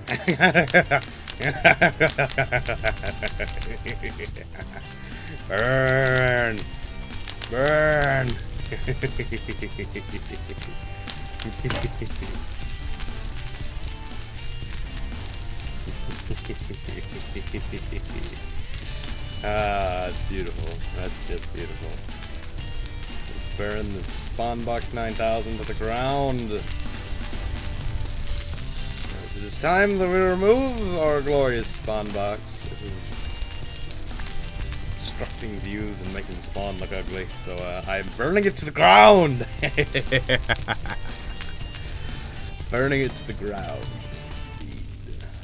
Burn! Burn! Ah, it's beautiful. That's just beautiful. Let's burn the spawn box 9000 to the ground. It is time that we remove our glorious spawn box. It is obstructing views and making the spawn look ugly. So I'm burning it to the ground. Burning it to the ground.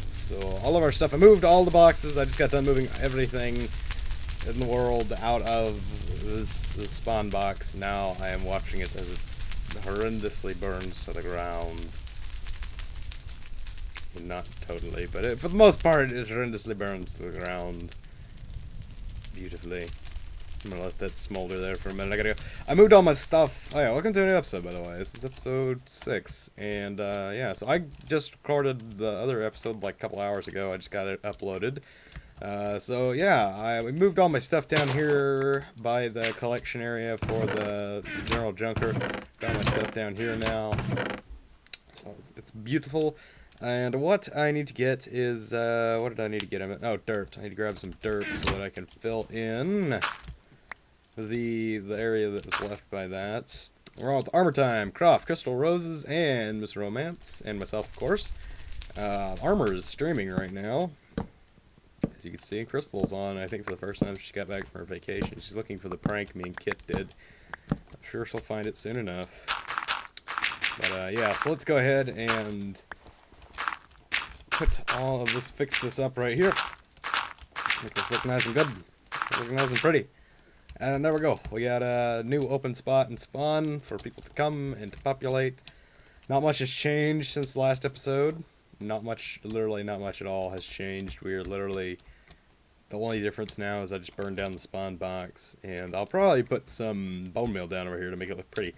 So all of our stuff, I moved all the boxes. I just got done moving everything in the world out of this spawn box. Now I am watching it as it horrendously burns to the ground. Well, not totally, but for the most part, it horrendously burns to the ground. Beautifully. I'm gonna let that smolder there for a minute. I gotta go. I moved all my stuff. Oh yeah, welcome to a new episode, by the way. This is episode 6. And yeah, so I just recorded the other episode like a couple hours ago. I just got it uploaded. So yeah, we moved all my stuff down here by the collection area for the general junker. Got my stuff down here now. So it's beautiful. And what I need to get is, what did I need to get? Oh, dirt. I need to grab some dirt so that I can fill in the area that was left by that. We're on with Armor Time, Croft, Crystal Roses, and Miss Romance, and myself, of course. Armor is streaming right now. As you can see, Crystal's on, I think, for the first time she got back from her vacation. She's looking for the prank me and Kit did. I'm sure she'll find it soon enough. But, yeah, so let's go ahead and put all of this, fix this up right here. Make this look nice and good. Look nice and pretty. And there we go. We got a new open spot and spawn for people to come and to populate. Not much has changed since the last episode. Not much, literally not much at all has changed. We are literally, the only difference now is I just burned down the spawn box. And I'll probably put some bone meal down over here to make it look pretty.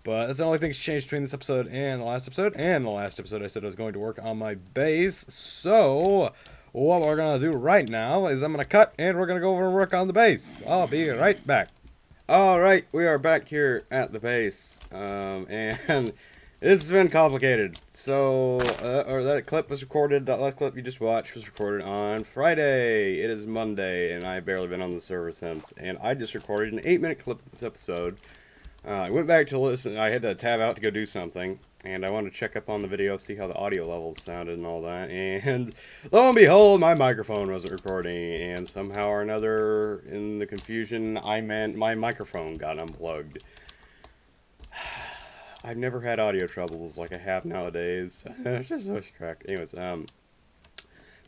But that's the only thing that's changed between this episode and the last episode. And the last episode I said I was going to work on my base. So what we're going to do right now is I'm going to cut and we're going to go over and work on the base. I'll be right back. Alright, we are back here at the base. And it's been complicated. So, that clip was recorded, that last clip you just watched was recorded on Friday. It is Monday and I've barely been on the server since. And I just recorded an 8-minute clip of this episode. I went back to listen. I had to tab out to go do something, and I wanted to check up on the video, see how the audio levels sounded and all that, and lo and behold, my microphone wasn't recording, and somehow or another, in the confusion, I meant my microphone got unplugged. I've never had audio troubles like I have nowadays. It's just so crack. Anyways, but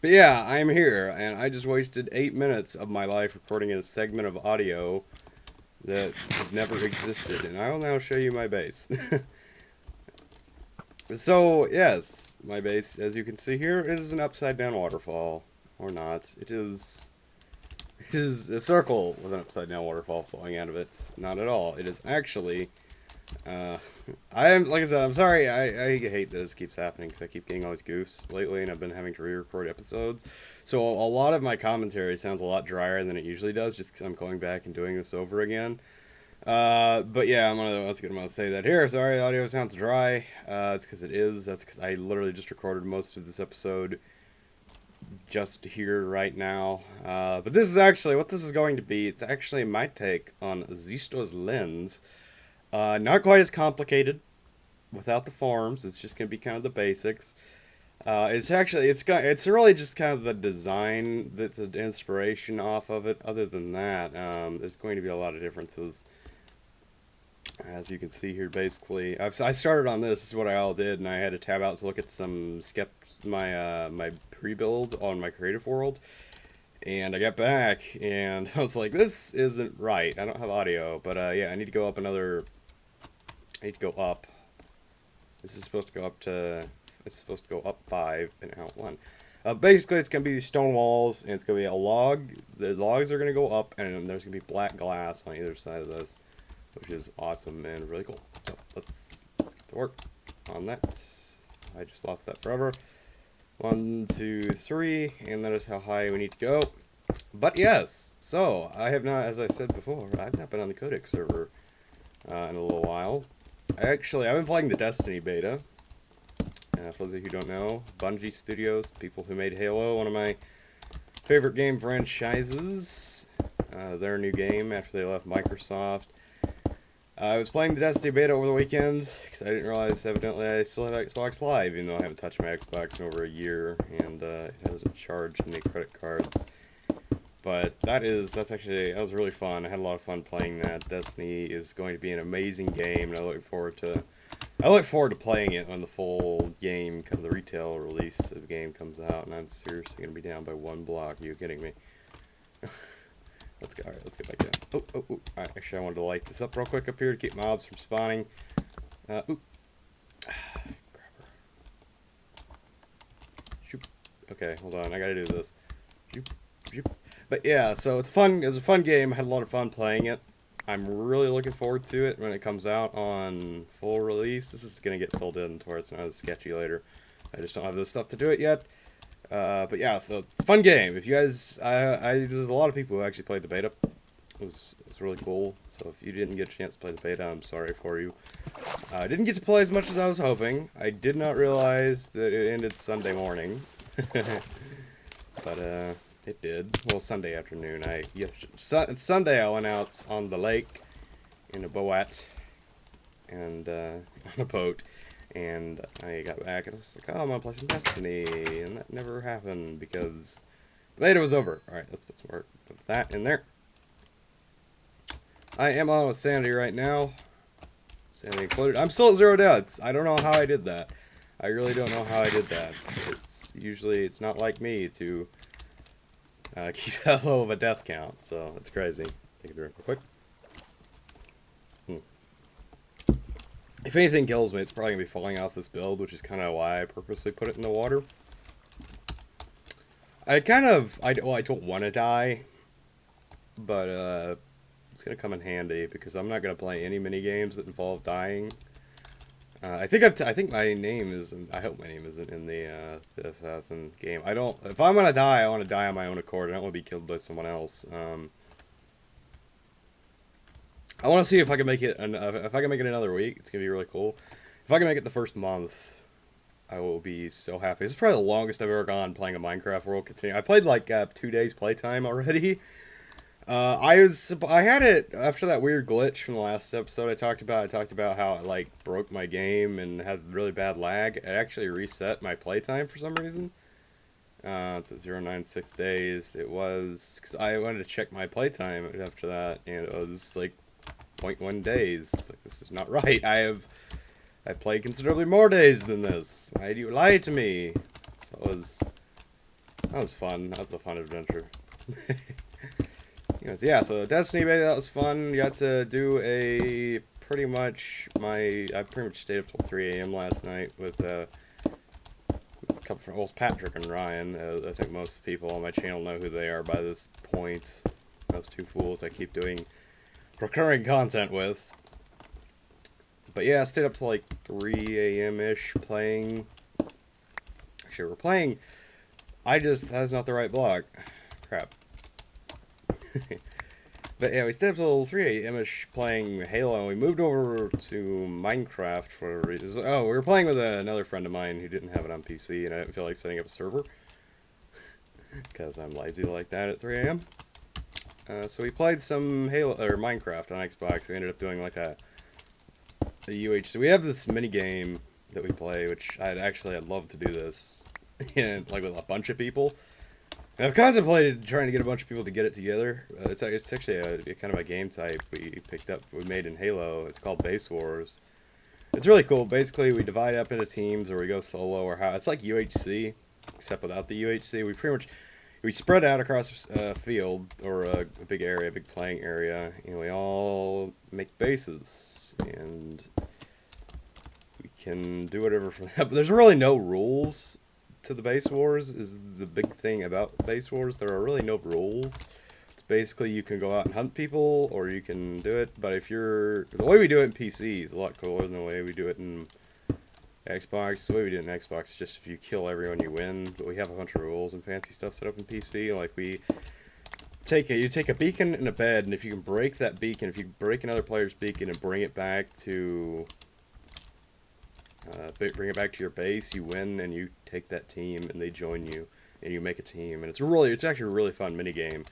yeah, I'm here, and I just wasted 8 minutes of my life recording a segment of audio that have never existed, and I will now show you my base. So, yes, my base, as you can see here, is an upside-down waterfall. Or not. It is a circle with an upside-down waterfall flowing out of it. Not at all. It is actually, like I said, I'm sorry, I hate that this keeps happening, because I keep getting all these goofs lately, and I've been having to re-record episodes. So a lot of my commentary sounds a lot drier than it usually does, just because I'm going back and doing this over again. But yeah, I'm gonna say that here. Sorry, the audio sounds dry. It's because it is. That's because I literally just recorded most of this episode just here right now. But this is actually, what this is going to be, it's actually my take on Zisto's lens. Not quite as complicated without the forms. It's just gonna be kind of the basics. It's really just kind of the design that's an inspiration off of it. Other than that, there's going to be a lot of differences. As you can see here, basically, I started on this is what I all did, and I had to tab out to look at some my pre-build on my creative world, and I got back, and I was like, this isn't right. I don't have audio, but yeah, I need to go up another. I need to go up. This is supposed to go up to. It's supposed to go up 5 and out 1. Basically, it's going to be these stone walls, and it's going to be a log. The logs are going to go up, and there's going to be black glass on either side of this, which is awesome and really cool. So let's get to work on that. I just lost that forever. 1, 2, 3, and that is how high we need to go. But yes, so I have not, as I said before, I've not been on the Codex server in a little while. I've been playing the Destiny beta. For those of you who don't know, Bungie Studios, people who made Halo, one of my favorite game franchises. Their new game after they left Microsoft. I was playing the Destiny beta over the weekend because I didn't realize evidently I still have Xbox Live, even though I haven't touched my Xbox in over a year, and it hasn't charged any credit cards. But that was really fun. I had a lot of fun playing that. Destiny is going to be an amazing game, and I look forward to playing it when the full game, the retail release of the game comes out, and I'm seriously going to be down by 1 block. Are you kidding me? Alright, let's get back down. Alright, actually I wanted to light this up real quick up here to keep mobs from spawning. Grab her. Shoop. Okay, hold on, I gotta do this. Shoop, shoop. But yeah, so it was a fun game. I had a lot of fun playing it. I'm really looking forward to it when it comes out on full release. This is gonna get filled in to where it's not as sketchy later. I just don't have the stuff to do it yet. But yeah, so it's a fun game. If you guys, there's a lot of people who actually played the beta. It was really cool. So if you didn't get a chance to play the beta, I'm sorry for you. I didn't get to play as much as I was hoping. I did not realize that it ended Sunday morning. But it did. Well, Sunday afternoon. Sunday I went out on the lake in a boat and on a boat. And I got back and I was like, oh, I'm gonna play some Destiny, and that never happened because the beta was over. Alright, let's put some more of that in there. I am on with Sanity right now. Sanity included. I'm still at 0 deaths. I don't know how I did that. I really don't know how I did that. It's not like me to keep that low of a death count, so it's crazy. Take a drink real quick. If anything kills me, it's probably going to be falling off this build, which is kind of why I purposely put it in the water. I don't want to die, but it's going to come in handy because I'm not going to play any mini games that involve dying. I think my name isn't, I hope my name isn't in the Assassin game. If I'm going to die, I want to die on my own accord. I don't want to be killed by someone else. I want to see if I can make it. If I can make it another week, it's gonna be really cool. If I can make it the first month, I will be so happy. This is probably the longest I've ever gone playing a Minecraft world continue. I played like 2 days playtime already. I had it after that weird glitch from the last episode I talked about. I talked about how it like broke my game and had really bad lag. It actually reset my playtime for some reason. It's at 096 days. It was because I wanted to check my playtime after that, and it was like 0.1 days. Like, this is not right. I played considerably more days than this. Why do you lie to me? So that was fun. That was a fun adventure. Anyways, yeah, so Destiny beta, that was fun. Got to do I pretty much stayed up till 3 AM last night with a couple from, well, Patrick and Ryan. I think most people on my channel know who they are by this point. Those two fools I keep doing recurring content with. But yeah, I stayed up till like 3 AM-ish playing. Actually, we're playing. That's not the right block. Crap. But yeah, we stayed up till 3 AM-ish playing Halo, and we moved over to Minecraft for a reason. Oh, we were playing with another friend of mine who didn't have it on PC, and I didn't feel like setting up a server. Because I'm lazy like that at 3 AM. So we played some Minecraft on Xbox. We ended up doing like a UHC. We have this mini game that we play, which I'd love to do this, and like with a bunch of people. And I've contemplated trying to get a bunch of people to get it together. It's actually a kind of a game type we made in Halo. It's called Base Wars. It's really cool. Basically, we divide up into teams, or we go solo, or how. It's like UHC, except without the UHC. We spread out across a field, or a big area, a big playing area, and we all make bases, and we can do whatever from that. But there's really no rules to the Base Wars, is the big thing about Base Wars. There are really no rules. It's basically you can go out and hunt people, or you can do it, but the way we do it in PC is a lot cooler than the way we do it in Xbox, the way we do it in Xbox is just if you kill everyone, you win. But we have a bunch of rules and fancy stuff set up in PC. Like you take a beacon and a bed, and if you can break that beacon, if you break another player's beacon and bring it back to your base, you win, and you take that team, and they join you, and you make a team, and it's actually a really fun mini game.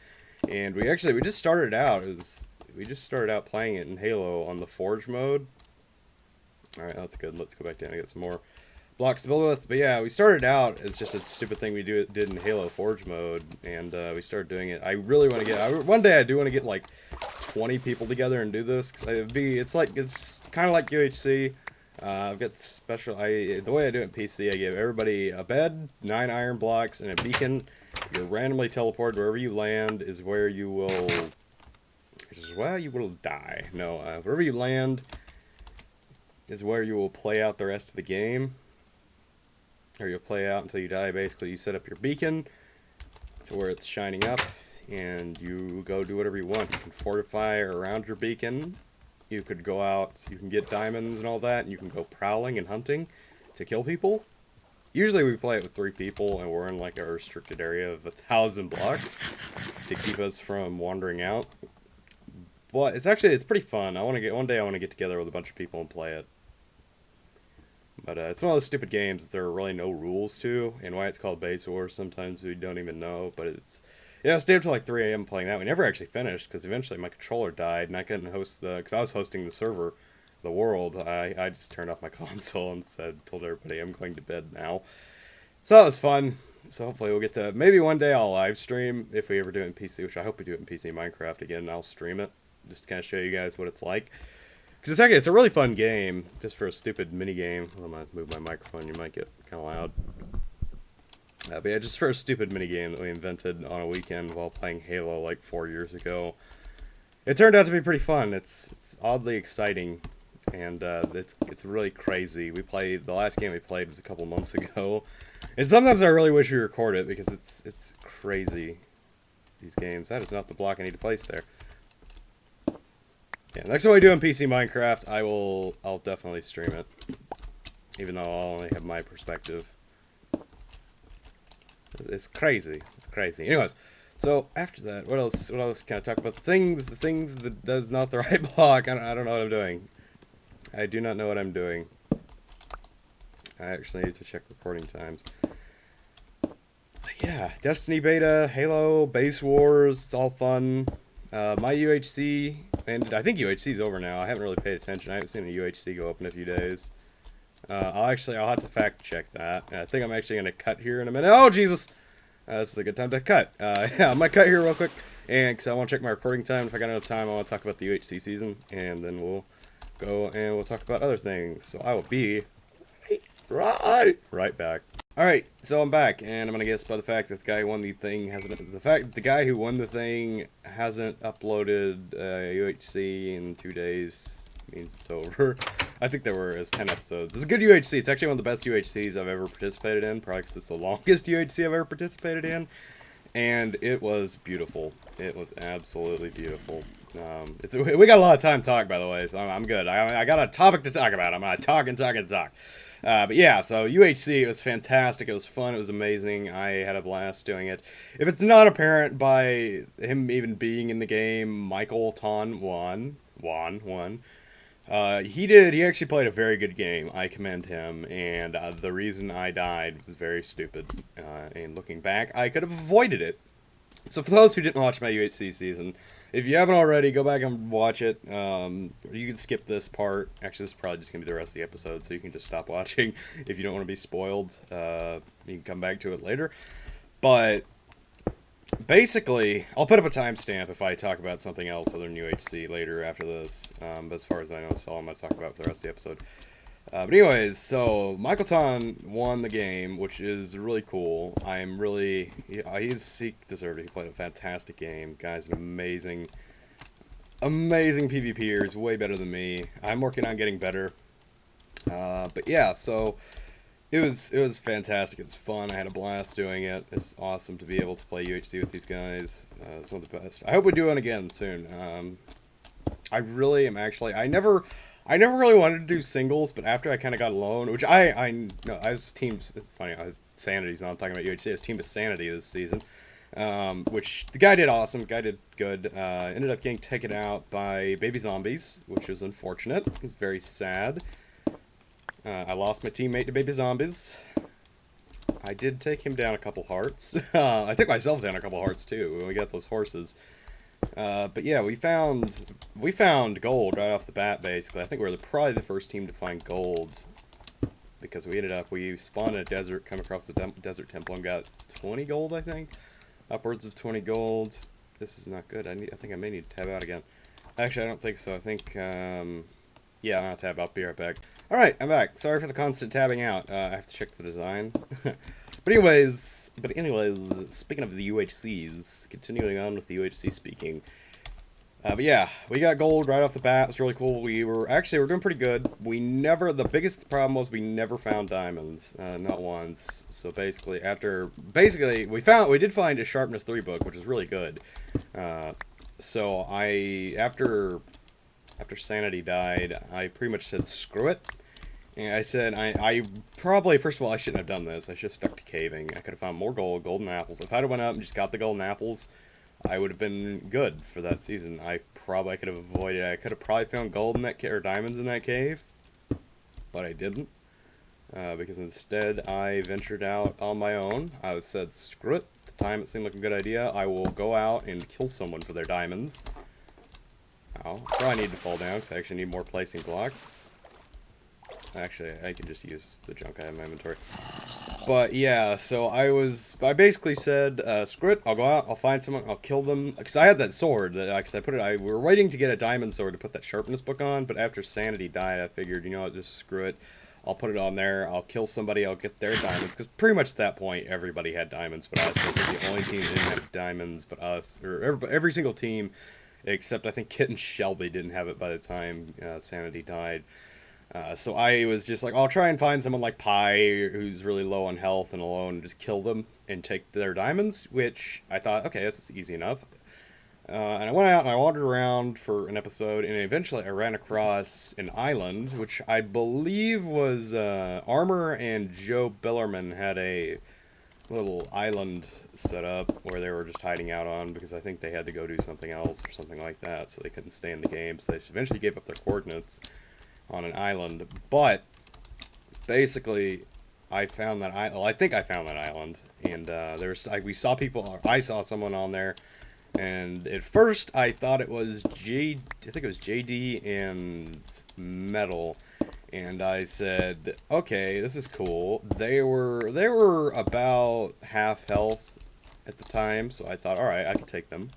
And we just started out playing it in Halo on the Forge mode. All right, that's good. Let's go back down and get some more blocks to build with. But yeah, we started out as just a stupid thing we did in Halo Forge mode, and we started doing it. I really want to get one day. I do want to get like 20 people together and do this. Cause it's kind of like UHC. I've got the way I do it in PC, I give everybody a bed, 9 iron blocks, and a beacon. You're randomly teleported wherever you land is where you will die. No, wherever you land is where you will play out the rest of the game. Or you'll play out until you die. Basically, you set up your beacon to where it's shining up, and you go do whatever you want. You can fortify around your beacon. You could go out, you can get diamonds and all that, and you can go prowling and hunting to kill people. Usually we play it with 3 people, and we're in like a restricted area of 1,000 blocks to keep us from wandering out. But it's pretty fun. One day I want to get together with a bunch of people and play it. But it's one of those stupid games that there are really no rules to, and why it's called Base Wars sometimes we don't even know, but I stayed up till like 3 a.m. playing that. We never actually finished, because eventually my controller died, and I couldn't host because I was hosting the server, the world. I just turned off my console and told everybody I'm going to bed now. So that was fun. So hopefully we'll get to, maybe one day I'll live stream, if we ever do it in PC, which I hope we do it in PC Minecraft again, and I'll stream it, just to kind of show you guys what it's like. Because it's a really fun game, just for a stupid mini game. I'm going to move my microphone, you might get kind of loud. But yeah, just for a stupid mini game that we invented on a weekend while playing Halo like 4 years ago. It turned out to be pretty fun. It's oddly exciting, and it's really crazy. The last game we played was a couple months ago, and sometimes I really wish we record it because it's crazy. These games. That is not the block I need to place there. Yeah, next time we do in PC Minecraft, I'll definitely stream it, even though I'll only have my perspective. It's crazy. It's crazy. Anyways, so after that, what else can I talk about? The things that does not the right block. I don't know what I'm doing. I do not know what I'm doing. I actually need to check recording times. So yeah, Destiny beta, Halo, Base Wars, it's all fun. My UHC ended. I think UHC is over now. I haven't really paid attention. I haven't seen a UHC go up in a few days. I'll have to fact check that. And I think I'm actually going to cut here in a minute. Oh, Jesus! This is a good time to cut. Yeah, I'm going to cut here real quick. And because I want to check my recording time. If I got enough time, I want to talk about the UHC season. And then we'll go and we'll talk about other things. So I will be right back. Alright, so I'm back. And I'm going to guess by the fact that the guy who won the thing hasn't uploaded UHC in 2 days means it's over. I think there were 10 episodes. It's a good UHC. It's actually one of the best UHCs I've ever participated in. Probably because it's the longest UHC I've ever participated in. And it was beautiful. It was absolutely beautiful. We got a lot of time to talk, by the way, so I'm good. I got a topic to talk about. I'm going to talk and talk and talk. But yeah, so UHC, it was fantastic. It was fun. It was amazing. I had a blast doing it. If it's not apparent by him even being in the game, Michael Ton won. He actually played a very good game. I commend him, and the reason I died was very stupid. And looking back, I could have avoided it. So for those who didn't watch my UHC season, if you haven't already, go back and watch it. You can skip this part. Actually, this is probably just going to be the rest of the episode, so you can just stop watching if you don't want to be spoiled. You can come back to it later. But basically, I'll put up a timestamp if I talk about something else other than UHC later after this. But as far as I know, that's all I'm going to talk about for the rest of the episode. But anyways, so Michael Ton won the game, which is really cool. He deserved it. He played a fantastic game. Guy's an amazing PvPer. He's way better than me. I'm working on getting better. But yeah, so it was fantastic. It was fun. I had a blast doing it. It's awesome to be able to play UHC with these guys. It's one of the best. I hope we do it again soon. I really am actually. I never really wanted to do singles, but after I kind of got alone, which I no, I was teams. It's funny, Sanity's not. I'm talking about UHC. I was team of Sanity this season, which the guy did awesome. The guy did good. Ended up getting taken out by baby zombies, which was unfortunate. Very sad. I lost my teammate to baby zombies. I did take him down a couple hearts. I took myself down a couple hearts too when we got those horses. But yeah, we found gold right off the bat. Basically, I think we were probably the first team to find gold because we spawned in a desert, come across the desert temple, and got 20 gold. I think upwards of 20 gold. This is not good. I think I may need to tab out again. Actually, I don't think so. I think yeah, I'll tab out. Be right back. All right, I'm back. Sorry for the constant tabbing out. I have to check the design. But anyways, speaking of the UHCs, continuing on with the UHC speaking. But yeah, we got gold right off the bat. It was really cool. We're doing pretty good. The biggest problem was we never found diamonds, not once. So basically, we did find a sharpness 3 book, which is really good. So after Sanity died, I pretty much said screw it. And I said, I probably, first of all, I shouldn't have done this. I should have stuck to caving. I could have found more golden apples. If I'd have went up and just got the golden apples, I would have been good for that season. I could have avoided it. I could have probably found gold in that or diamonds in that cave, but I didn't. Because instead, I ventured out on my own. I said, screw it. At the time, it seemed like a good idea. I will go out and kill someone for their diamonds. Oh, probably need to fall down because I actually need more placing blocks. Actually, I can just use the junk I have in my inventory. But yeah, so I basically said, screw it, I'll go out, I'll find someone, I'll kill them. Because I had that sword, we were waiting to get a diamond sword to put that sharpness book on, but after Sanity died, I figured, you know what, just screw it. I'll put it on there, I'll kill somebody, I'll get their diamonds. Because pretty much at that point, everybody had diamonds but us. Like, the only team that didn't have diamonds but us. Or every single team, except I think Kit and Shelby didn't have it by the time Sanity died. So I was just like, I'll try and find someone like Pi who's really low on health and alone and just kill them and take their diamonds, which I thought, okay, this is easy enough. And I went out and I wandered around for an episode, and eventually I ran across an island, which I believe was Armor and Joe Bellerman had a little island set up where they were just hiding out on because I think they had to go do something else or something like that, so they couldn't stay in the game, so they eventually gave up their coordinates on an island. But basically I found that I think I found that island, and we saw people. I saw someone on there, and at first I thought it was I think it was JD and Metal, and I said, okay, this is cool. They were about half health at the time, so I thought, all right, I could take them.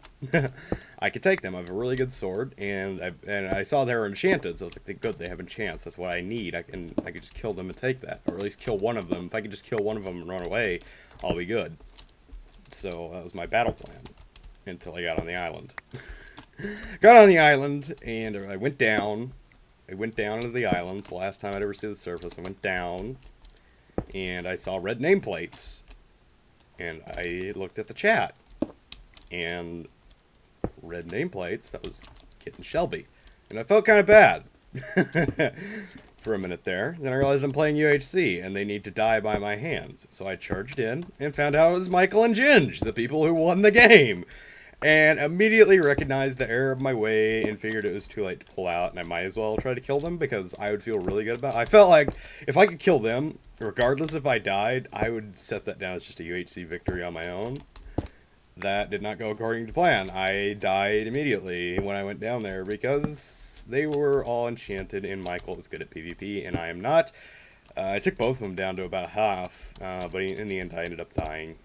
I could take them. I have a really good sword, and I saw they were enchanted, so I was like, good, they have enchants. That's what I need. I could just kill them and take that, or at least kill one of them. If I could just kill one of them and run away, I'll be good. So that was my battle plan until I got on the island. Got on the island, and I went down. I went down into the island. It's the last time I'd ever see the surface. I went down, and I saw red nameplates. And I looked at the chat, and red nameplates, that was Kit and Shelby. And I felt kind of bad for a minute there. Then I realized I'm playing UHC, and they need to die by my hands. So I charged in and found out it was Michael and Ginge, the people who won the game. And immediately recognized the error of my way and figured it was too late to pull out, and I might as well try to kill them because I would feel really good about it. I felt like if I could kill them, regardless if I died, I would set that down as just a UHC victory on my own. That did not go according to plan. I died immediately when I went down there because they were all enchanted and Michael is good at PvP and I am not. I took both of them down to about half, but in the end I ended up dying.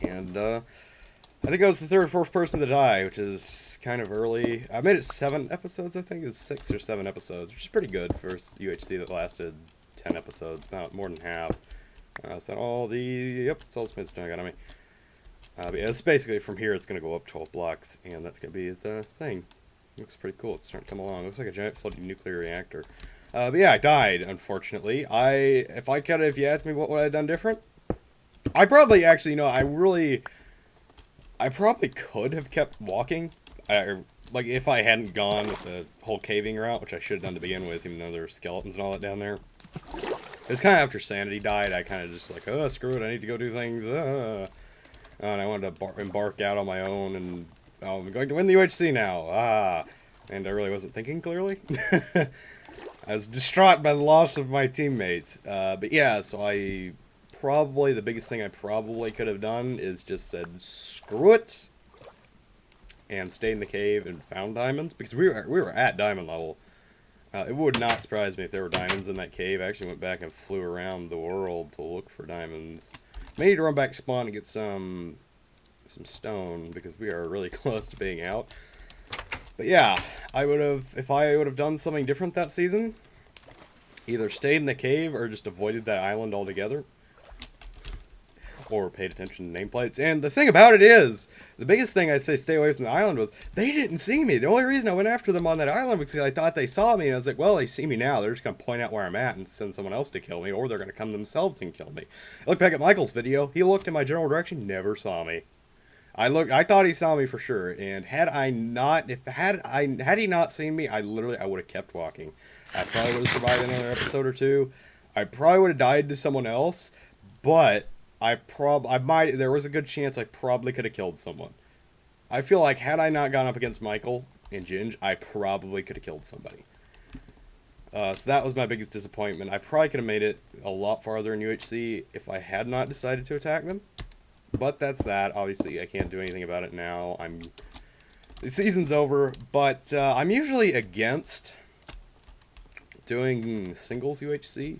And I think I was the third or fourth person to die, which is kind of early. I made it 7 episodes, I think. It was 6 or 7 episodes, which is pretty good for UHC that lasted 10 episodes, about more than half. So all yep, it's all the Smithstone I got on me. But yeah, it's basically from here, it's going to go up 12 blocks, and that's going to be the thing. Looks pretty cool. It's starting to come along. Looks like a giant floating nuclear reactor. But yeah, I died, unfortunately. If you asked me what would I have done different, I probably actually, I probably could have kept walking. like, if I hadn't gone with the whole caving route, which I should have done to begin with, even though there were skeletons and all that down there. It's kind of after Sanity died, I kind of just like, oh, screw it, I need to go do things. And I wanted to embark out on my own, and I'm going to win the UHC now. And I really wasn't thinking clearly. I was distraught by the loss of my teammates. But yeah, so the biggest thing I probably could have done is just said, screw it, and stayed in the cave and found diamonds, because we were at diamond level. It would not surprise me if there were diamonds in that cave. I actually went back and flew around the world to look for diamonds. May need to run back spawn and get some stone, because we are really close to being out. But yeah, if I would have done something different that season, either stayed in the cave or just avoided that island altogether, or paid attention to nameplates. And the thing about it is, the biggest thing I say stay away from the island was, they didn't see me. The only reason I went after them on that island was because I thought they saw me, and I was like, well, they see me now. They're just going to point out where I'm at and send someone else to kill me, or they're going to come themselves and kill me. I look back at Michael's video. He looked in my general direction, never saw me. I thought he saw me for sure, and had he not seen me, I would have kept walking. I probably would have survived another episode or two. I probably would have died to someone else, but there was a good chance I probably could have killed someone. I feel like had I not gone up against Michael and Ginge, I probably could have killed somebody. So that was my biggest disappointment. I probably could have made it a lot farther in UHC if I had not decided to attack them. But that's that. Obviously, I can't do anything about it now. The season's over, but I'm usually against doing singles UHC.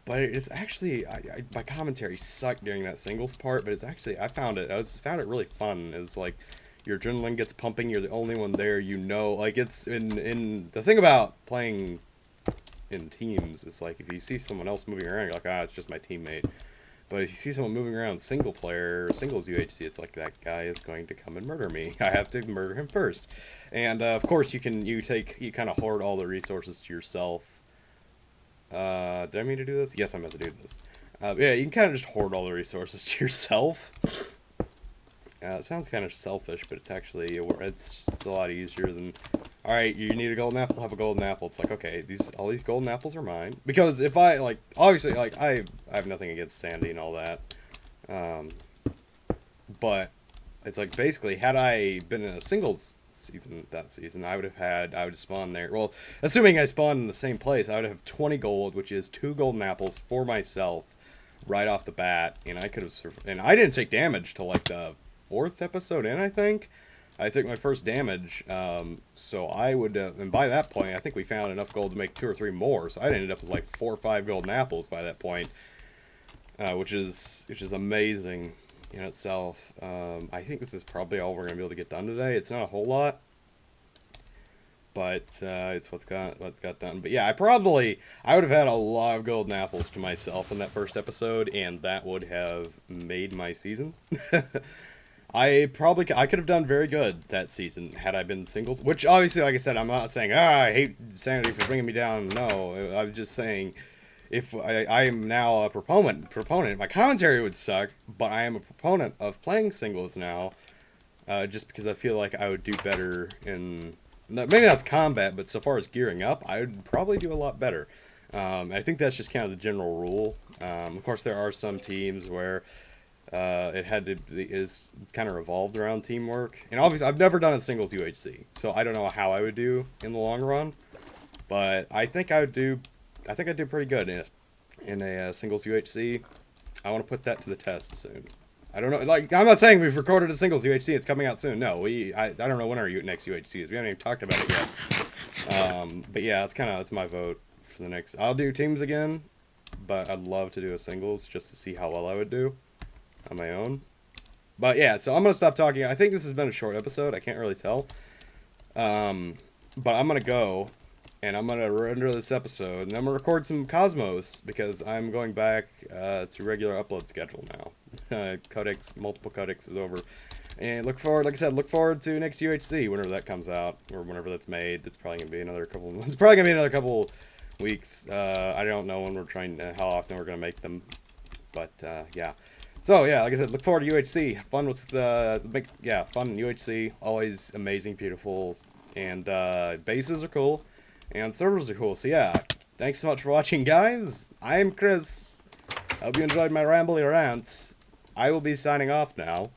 But it's actually, my commentary sucked during that singles part, but it's actually, I found it really fun. It's like, your adrenaline gets pumping, you're the only one there, you know, like, it's, the thing about playing in teams, it's like, if you see someone else moving around, you're like, it's just my teammate. But if you see someone moving around single player, singles UHC, it's like, that guy is going to come and murder me. I have to murder him first. And, of course, you kind of hoard all the resources to yourself. Did I mean to do this? Yes, I meant to do this. Yeah, you can kind of just hoard all the resources to yourself. It sounds kind of selfish, but it's actually, it's a lot easier than, alright, you need a golden apple, have a golden apple. It's like, okay, all these golden apples are mine. Because if obviously, I have nothing against Sandy and all that. But, it's like, basically, had I been in a singles that season, I would have spawned there. Well, assuming I spawned in the same place, I would have 20 gold, which is 2 golden apples for myself right off the bat, and I could have and I didn't take damage till like the 4th episode in, I think. I took my first damage, so I would, and by that point, I think we found enough gold to make 2 or 3 more, so I ended up with like 4 or 5 golden apples by that point, which is amazing in itself. I think this is probably all we're gonna be able to get done today. It's not a whole lot, but it's what got done. But yeah, I would have had a lot of golden apples to myself in that first episode, and that would have made my season. I could have done very good that season had I been singles, which obviously, like I said, I'm not saying, I hate Sanity for bringing me down. No, I'm just saying, if I am now a proponent, my commentary would suck, but I am a proponent of playing singles now, just because I feel like I would do better in, maybe not the combat, but so far as gearing up, I would probably do a lot better. I think that's just kind of the general rule. Of course, there are some teams where is kind of revolved around teamwork, and obviously I've never done a singles UHC, so I don't know how I would do in the long run, but I think I'd do pretty good in a singles UHC. I want to put that to the test soon. I don't know, like, I'm not saying we've recorded a singles UHC, it's coming out soon. No, I don't know when our next UHC is. We haven't even talked about it yet. But yeah, it's my vote for the next. I'll do teams again, but I'd love to do a singles just to see how well I would do on my own. But yeah, so I'm gonna stop talking. I think this has been a short episode. I can't really tell. But I'm gonna go, and I'm gonna render this episode, and I'm gonna record some Cosmos, because I'm going back to regular upload schedule now. Multiple codex is over, and look forward to next UHC whenever that comes out, or whenever that's made. It's probably gonna be another couple weeks. I don't know when how often we're gonna make them, but yeah. So yeah, like I said, look forward to UHC. Fun UHC. Always amazing, beautiful And bases are cool, and servers are cool. So yeah, thanks so much for watching, guys. I'm Chris. Hope you enjoyed my rambly rant. I will be signing off now.